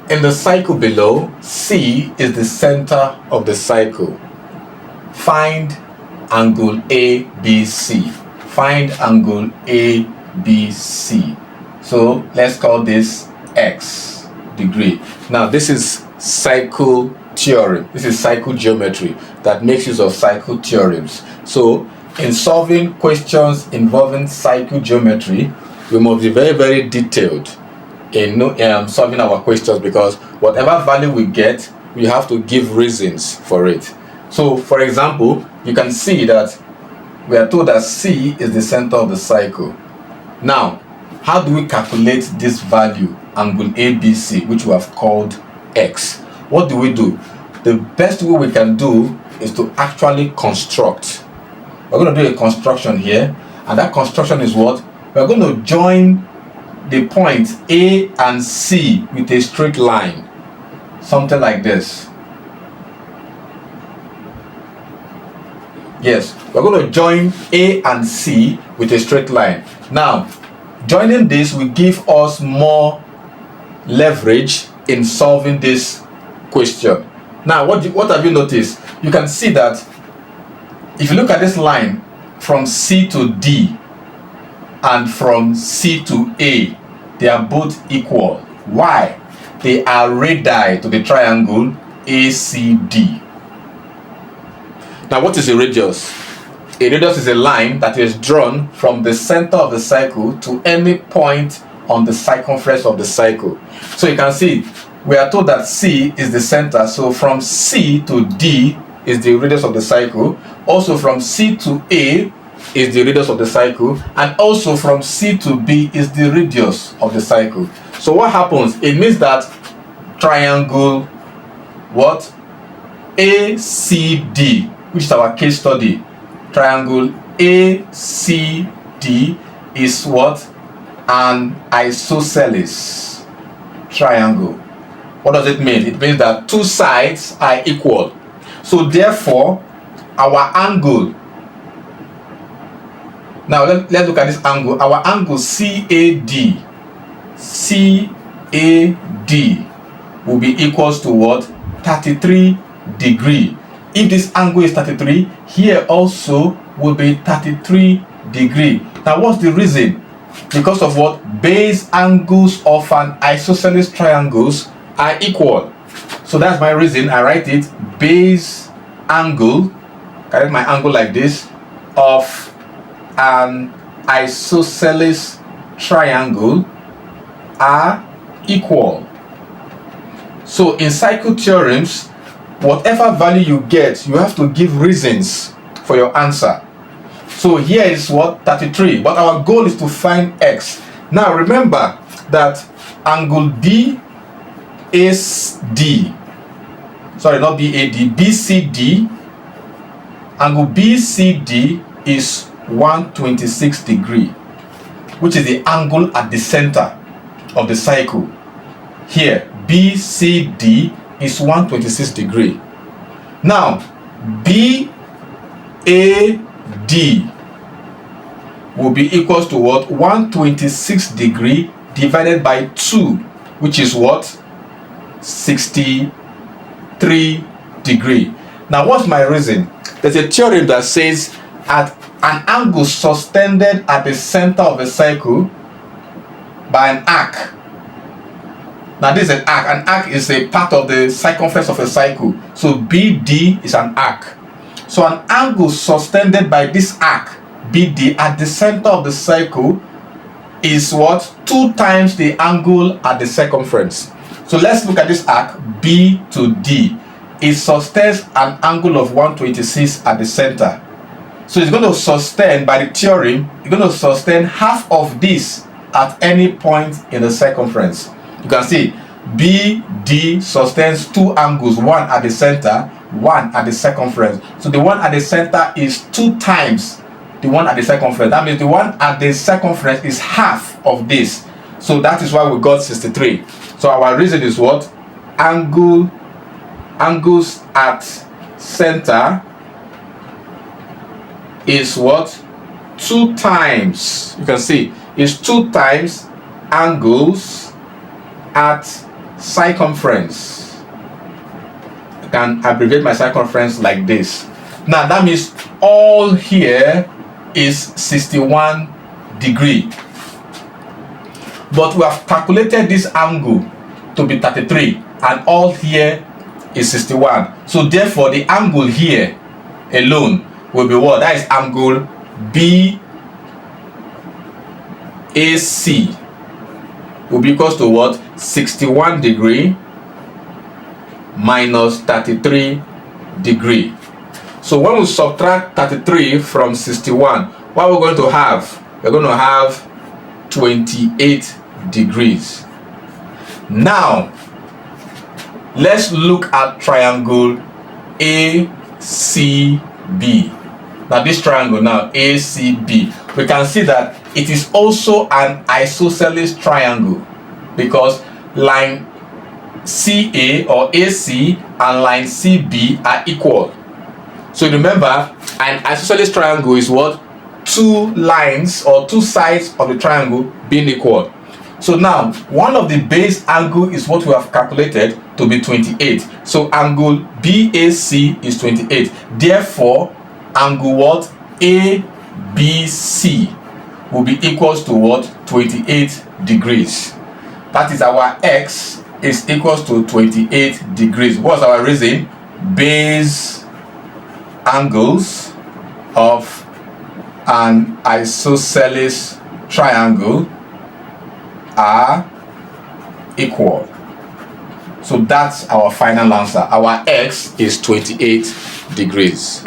in the cycle below, C is the center of the cycle. Find angle ABC. Find angle ABC. So let's call this X degree. Now this is cycle theorem. This is cycle geometry that makes use of cycle theorems. So in solving questions involving cycle geometry, we must be very, very detailed in solving our questions, because whatever value we get, we have to give reasons for it. So for example, you can see that we are told that C is the center of the cycle. Now, how do we calculate this value, angle ABC, which we have called X? What do we do? The best way we can do is to actually construct. We're going to do a construction here, and that construction is what? We're going to join the points A and C with a straight line, something like this. Yes, we're going to join A and C with a straight line. Now, joining this will give us more leverage in solving this question. Now, what have you noticed? You can see that if you look at this line from C to D and from C to A, they are both equal. Why? They are radii to the triangle ACD. Now, what is a radius? A radius is a line that is drawn from the center of the cycle to any point on the circumference of the cycle. So you can see, we are told that C is the center. So from C to D is the radius of the cycle. Also from C to A is the radius of the cycle. And also from C to B is the radius of the cycle. So what happens? It means that triangle what? ACD, which is our case study. Triangle ACD is what? An isosceles triangle. What does it mean? It means that two sides are equal. So therefore, our angle, now let's look at this angle. Our angle CAD will be equals to what? 33 degree. If this angle is 33, here also will be 33 degree. Now what's the reason? Because of what? Base angles of an isosceles triangles are equal. So that's my reason. I write it base angle, I write my angle like this, of an isosceles triangle are equal. So in cycle theorems, whatever value you get, you have to give reasons for your answer. So here is what? 33. But our goal is to find X. Now remember that angle BAD, sorry, not BAD, BCD, angle BCD is 126 degree, which is the angle at the center of the cycle. Here, BCD is 126 degree. Now, BAD will be equals to what? 126 degree divided by 2, which is what? 63 degree. Now, what's my reason? There's a theorem that says at an angle suspended at the center of a cycle by an arc. Now this is an arc. An arc is a part of the circumference of a cycle. So BD is an arc. So an angle suspended by this arc, BD, at the center of the cycle is what? 2 times the angle at the circumference. So let's look at this arc, B to D. It sustains an angle of 126 at the center. So it's going to sustain, by the theorem, it's going to sustain half of this at any point in the circumference. You can see BD sustains 2 angles, one at the center, one at the circumference. So the one at the center is 2 times the one at the circumference. That means the one at the circumference is half of this. So that is why we got 63. So our reason is what? Angles at center is what? 2 times. You can see it's 2 times angles at circumference. I can abbreviate my circumference like this. Now that means all here is 61 degree. But we have calculated this angle to be 33 and all here is 61. So therefore the angle here alone will be what? That is angle BAC will be equals to what? 61 degree minus 33 degree. So when we subtract 33 from 61, what we're going to have? We're going to have 28 degrees. Now let's look at triangle ACB. Now this triangle now ACB, we can see that it is also an isosceles triangle because line CA or AC and line CB are equal. So remember, an isosceles triangle is what? Two lines or two sides of the triangle being equal. So now one of the base angle is what we have calculated to be 28. So angle BAC is 28. Therefore angle what? ABC will be equals to what? 28 degrees. That is our x is equals to 28 degrees. What's our reason? Base angles of an isosceles triangle are equal. So that's our final answer. Our x is 28 degrees.